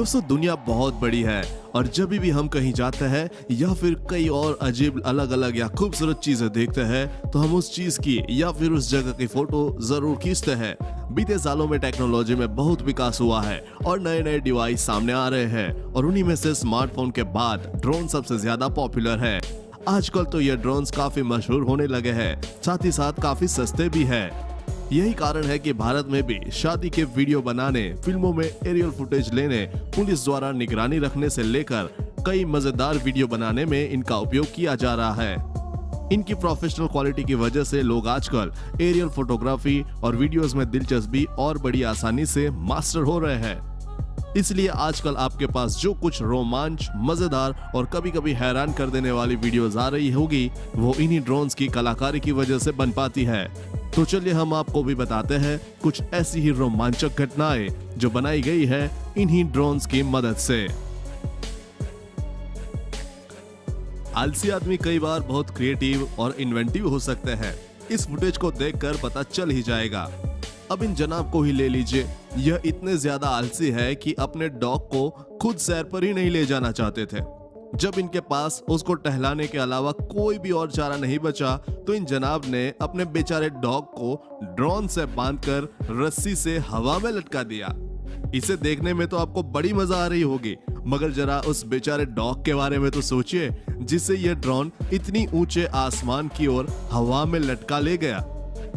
दोस्तों दुनिया बहुत बड़ी है और जब भी हम कहीं जाते हैं या फिर कई और अजीब अलग अलग या खूबसूरत चीजें देखते हैं तो हम उस चीज की या फिर उस जगह की फोटो जरूर खींचते हैं। बीते सालों में टेक्नोलॉजी में बहुत विकास हुआ है और नए नए डिवाइस सामने आ रहे हैं और उन्हीं में से स्मार्टफोन के बाद ड्रोन सबसे ज्यादा पॉपुलर है। आजकल तो ये ड्रोन्स काफी मशहूर होने लगे हैं, साथ ही साथ काफी सस्ते भी है। यही कारण है कि भारत में भी शादी के वीडियो बनाने, फिल्मों में एरियल फुटेज लेने, पुलिस द्वारा निगरानी रखने से लेकर कई मजेदार वीडियो बनाने में इनका उपयोग किया जा रहा है। इनकी प्रोफेशनल क्वालिटी की वजह से लोग आजकल एरियल फोटोग्राफी और वीडियोस में दिलचस्पी और बड़ी आसानी से मास्टर हो रहे हैं। इसलिए आजकल आपके पास जो कुछ रोमांच, मजेदार और कभी कभी हैरान कर देने वाली वीडियोस आ रही होगी वो इन्हीं ड्रोन्स की कलाकारी की वजह से बन पाती है। तो चलिए हम आपको भी बताते हैं कुछ ऐसी ही रोमांचक घटनाएं जो बनाई गई है इन्हीं ड्रोन्स की मदद से। आलसी आदमी कई बार बहुत क्रिएटिव और इन्वेंटिव हो सकते हैं। इस फुटेज को देखकर पता चल ही जाएगा। अब इन जनाब को ही ले लीजिए, यह इतने ज्यादा आलसी है कि अपने डॉग को खुद सैर पर ही नहीं ले जाना चाहते थे। जब इनके पास उसको टहलाने के अलावा कोई भी और चारा नहीं बचा तो इन जनाब ने अपने बेचारे डॉग को ड्रोन से बांधकर रस्सी से हवा में लटका दिया। इसे देखने में तो आपको बड़ी मजा आ रही होगी, मगर जरा उस बेचारे डॉग के बारे में तो सोचिए जिसे यह ड्रोन इतनी ऊंचे आसमान की ओर हवा में लटका ले गया।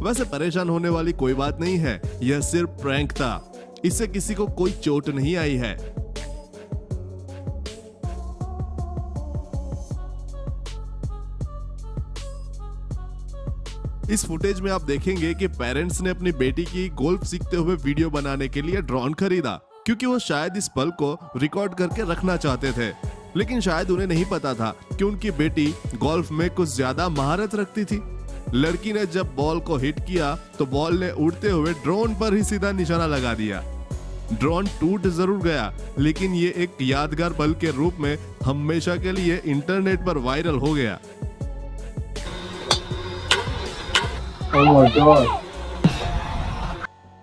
वैसे परेशान होने वाली कोई बात नहीं है, यह सिर्फ प्रैंक था। इससे किसी को कोई चोट नहीं आई है। इस फुटेज में आप देखेंगे कि पेरेंट्स ने अपनी बेटी की गोल्फ सीखते हुए वीडियो बनाने के लिए ड्रोन खरीदा, क्योंकि वो शायद इस पल को रिकॉर्ड करके रखना चाहते थे। लेकिन शायद उन्हें नहीं पता था कि उनकी बेटी गोल्फ में कुछ ज्यादा महारत रखती थी। लड़की ने जब बॉल को हिट किया तो बॉल ने उड़ते हुए ड्रोन पर ही सीधा निशाना लगा दिया। ड्रोन टूट जरूर गया, लेकिन ये एक यादगार पल के रूप में हमेशा के लिए इंटरनेट पर वायरल हो गया। Oh my God.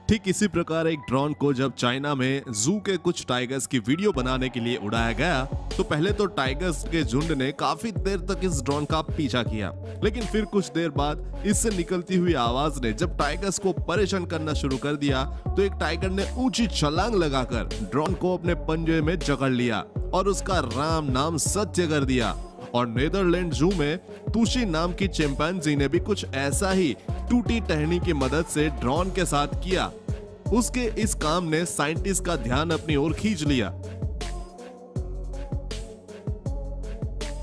ठीक इसी प्रकार एक ड्रोन को जब चाइना में जू के कुछ टाइगर्स की वीडियो बनाने के लिए उड़ाया गया तो पहले तो टाइगर्स के झुंड ने काफी देर तक इस ड्रोन का पीछा किया, लेकिन फिर कुछ देर बाद इससे निकलती हुई आवाज ने जब टाइगर्स को परेशान करना शुरू कर दिया तो एक टाइगर ने ऊंची छलांग लगाकर ड्रोन को अपने पंजे में जकड़ लिया और उसका राम नाम सत्य कर दिया। और नीदरलैंड जू में तुशी नाम की चिंपैंजी ने भी कुछ ऐसा ही टूटी टहनी की मदद से ड्रोन के साथ किया। उसके इस काम ने साइंटिस्ट का ध्यान अपनी ओर खींच लिया।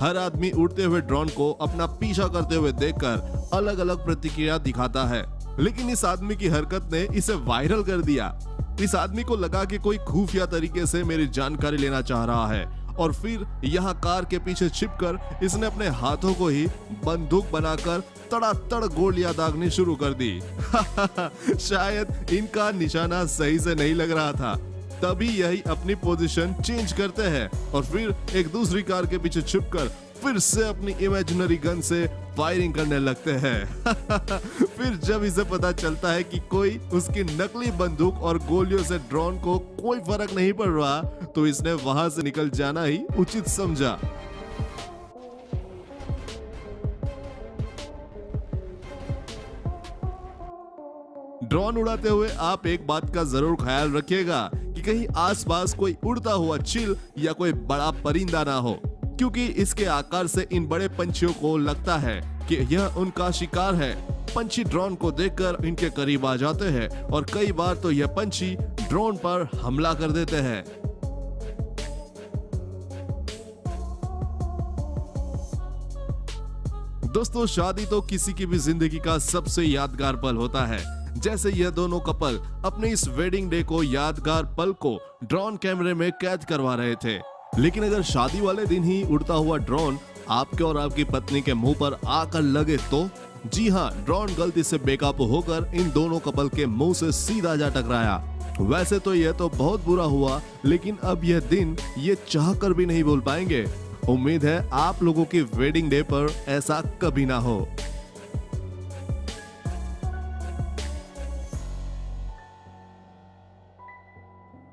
हर आदमी उड़ते हुए ड्रोन को अपना पीछा करते हुए देखकर अलग अलग प्रतिक्रिया दिखाता है, लेकिन इस आदमी की हरकत ने इसे वायरल कर दिया। इस आदमी को लगा कि कोई खुफिया तरीके से मेरी जानकारी लेना चाह रहा है और फिर यहाँ कार के पीछे छिपकर इसने अपने हाथों को ही बंदूक बनाकर तड़ातड़ गोलियां दागनी शुरू कर दी। शायद इनका निशाना सही से नहीं लग रहा था, तभी यही अपनी पोजीशन चेंज करते हैं और फिर एक दूसरी कार के पीछे छिपकर फिर से अपनी इमेजिनरी गन से फायरिंग करने लगते हैं। फिर जब इसे पता चलता है कि कोई उसकी नकली बंदूक और गोलियों से ड्रोन को कोई फर्क नहीं पड़ रहा तो इसने वहां से निकल जाना ही उचित समझा। ड्रोन उड़ाते हुए आप एक बात का जरूर ख्याल रखिएगा कि कहीं आसपास कोई उड़ता हुआ चील या कोई बड़ा परिंदा ना हो, क्योंकि इसके आकार से इन बड़े पंछियों को लगता है कि यह उनका शिकार है। पंछी ड्रोन को देखकर इनके करीब आ जाते हैं और कई बार तो यह पंछी ड्रोन पर हमला कर देते हैं। दोस्तों शादी तो किसी की भी जिंदगी का सबसे यादगार पल होता है। जैसे यह दोनों कपल अपने इस वेडिंग डे को यादगार पल को ड्रोन कैमरे में कैद करवा रहे थे। लेकिन अगर शादी वाले दिन ही उड़ता हुआ ड्रोन आपके और आपकी पत्नी के मुंह पर आकर लगे तो? जी हाँ, ड्रोन गलती से बेकाबू होकर इन दोनों कपल के मुंह से सीधा जा टकराया। वैसे तो यह तो बहुत बुरा हुआ, लेकिन अब यह दिन ये चाहकर भी नहीं भूल पाएंगे। उम्मीद है आप लोगों की वेडिंग डे पर ऐसा कभी ना हो।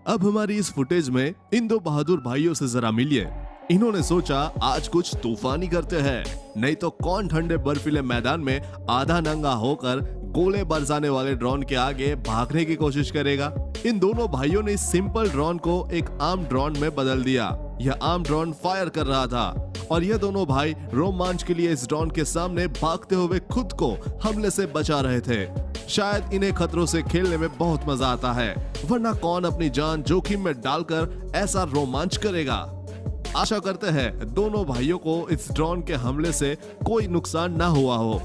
अब हमारी इस फुटेज में इन दो बहादुर भाइयों से जरा मिलिए। इन्होंने सोचा आज कुछ तूफानी करते हैं, नहीं तो कौन ठंडे बर्फीले मैदान में आधा नंगा होकर गोले बरसाने वाले ड्रोन के आगे भागने की कोशिश करेगा। इन दोनों भाइयों ने इस सिंपल ड्रोन को एक आम ड्रोन में बदल दिया। यह आम ड्रोन फायर कर रहा था और ये दोनों भाई रोमांच के लिए इस ड्रोन के सामने भागते हुए खुद को हमले से बचा रहे थे। शायद इन्हें खतरों से खेलने में बहुत मजा आता है, वरना कौन अपनी जान जोखिम में डालकर ऐसा रोमांच करेगा। आशा करते हैं दोनों भाइयों को इस ड्रोन के हमले से कोई नुकसान ना हुआ हो।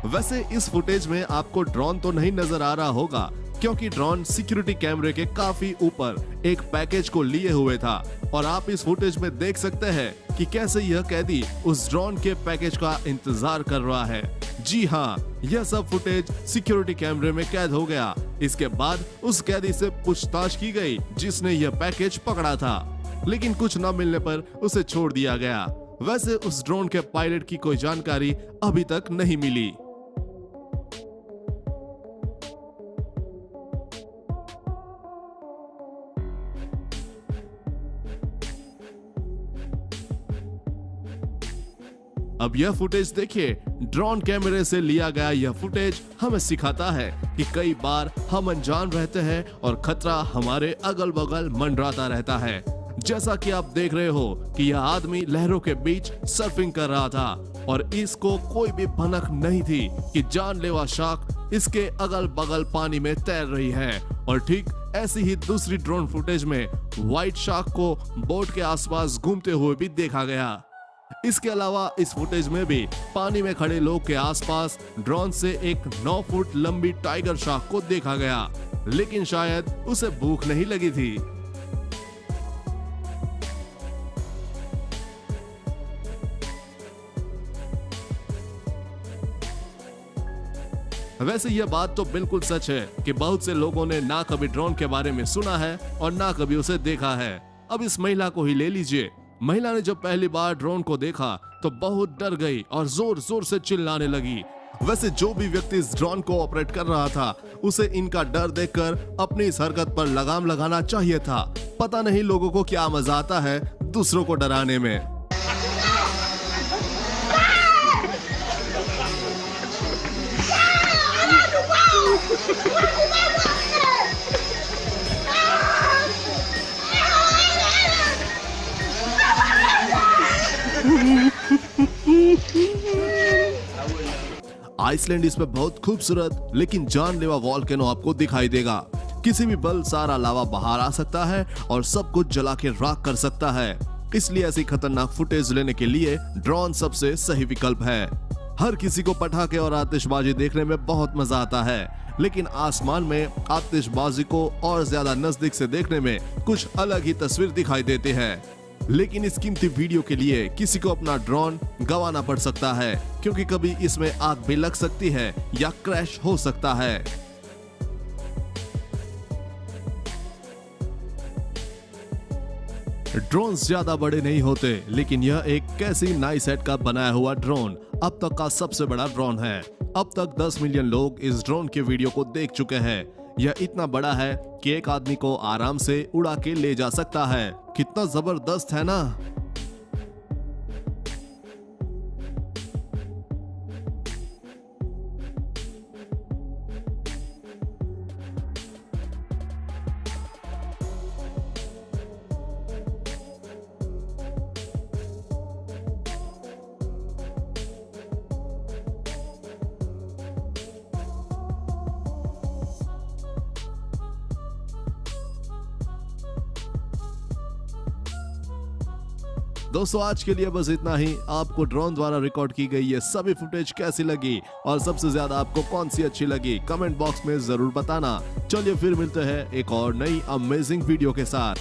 वैसे इस फुटेज में आपको ड्रोन तो नहीं नजर आ रहा होगा, क्योंकि ड्रोन सिक्योरिटी कैमरे के काफी ऊपर एक पैकेज को लिए हुए था और आप इस फुटेज में देख सकते हैं कि कैसे यह कैदी उस ड्रोन के पैकेज का इंतजार कर रहा है। जी हाँ, यह सब फुटेज सिक्योरिटी कैमरे में कैद हो गया। इसके बाद उस कैदी से पूछताछ की गई जिसने यह पैकेज पकड़ा था, लेकिन कुछ न मिलने पर उसे छोड़ दिया गया। वैसे उस ड्रोन के पायलट की कोई जानकारी अभी तक नहीं मिली। अब यह फुटेज देखिए, ड्रोन कैमरे से लिया गया यह फुटेज हमें सिखाता है कि कई बार हम अनजान रहते हैं और खतरा हमारे अगल बगल मंडराता रहता है। जैसा कि आप देख रहे हो कि यह आदमी लहरों के बीच सर्फिंग कर रहा था और इसको कोई भी भनक नहीं थी कि जानलेवा शार्क इसके अगल बगल पानी में तैर रही है। और ठीक ऐसी ही दूसरी ड्रोन फुटेज में व्हाइट शार्क को बोट के आसपास घूमते हुए भी देखा गया। इसके अलावा इस फुटेज में भी पानी में खड़े लोग के आसपास ड्रोन से एक 9 फुट लंबी टाइगर शार्क को देखा गया, लेकिन शायद उसे भूख नहीं लगी थी। वैसे यह बात तो बिल्कुल सच है कि बहुत से लोगों ने ना कभी ड्रोन के बारे में सुना है और ना कभी उसे देखा है। अब इस महिला को ही ले लीजिए। महिला ने जब पहली बार ड्रोन को देखा तो बहुत डर गई और जोर जोर से चिल्लाने लगी। वैसे जो भी व्यक्ति इस ड्रोन को ऑपरेट कर रहा था उसे इनका डर देखकर अपनी इस हरकत पर लगाम लगाना चाहिए था। पता नहीं लोगों को क्या मजा आता है दूसरों को डराने में। आइसलैंड इसमें बहुत खूबसूरत लेकिन जानलेवा वॉल्केनो आपको दिखाई देगा। किसी भी पल सारा लावा बाहर आ सकता है और सब कुछ जला के राख कर सकता है। इसलिए ऐसी खतरनाक फुटेज लेने के लिए ड्रोन सबसे सही विकल्प है। हर किसी को पटाखे और आतिशबाजी देखने में बहुत मजा आता है, लेकिन आसमान में आतिशबाजी को और ज्यादा नजदीक से देखने में कुछ अलग ही तस्वीर दिखाई देती है। लेकिन इस कीमती वीडियो के लिए किसी को अपना ड्रोन गंवाना पड़ सकता है, क्योंकि कभी इसमें आग भी लग सकती है या क्रैश हो सकता है। ड्रोन्स ज्यादा बड़े नहीं होते, लेकिन यह एक कैसी नाइसेट का बनाया हुआ ड्रोन अब तक का सबसे बड़ा ड्रोन है। अब तक 10 मिलियन लोग इस ड्रोन के वीडियो को देख चुके हैं। यह इतना बड़ा है कि एक आदमी को आराम से उड़ा के ले जा सकता है। कितना जबरदस्त है ना। दोस्तों आज के लिए बस इतना ही। आपको ड्रोन द्वारा रिकॉर्ड की गई ये सभी फुटेज कैसी लगी और सबसे ज्यादा आपको कौन सी अच्छी लगी कमेंट बॉक्स में जरूर बताना। चलिए फिर मिलते हैं एक और नई अमेजिंग वीडियो के साथ।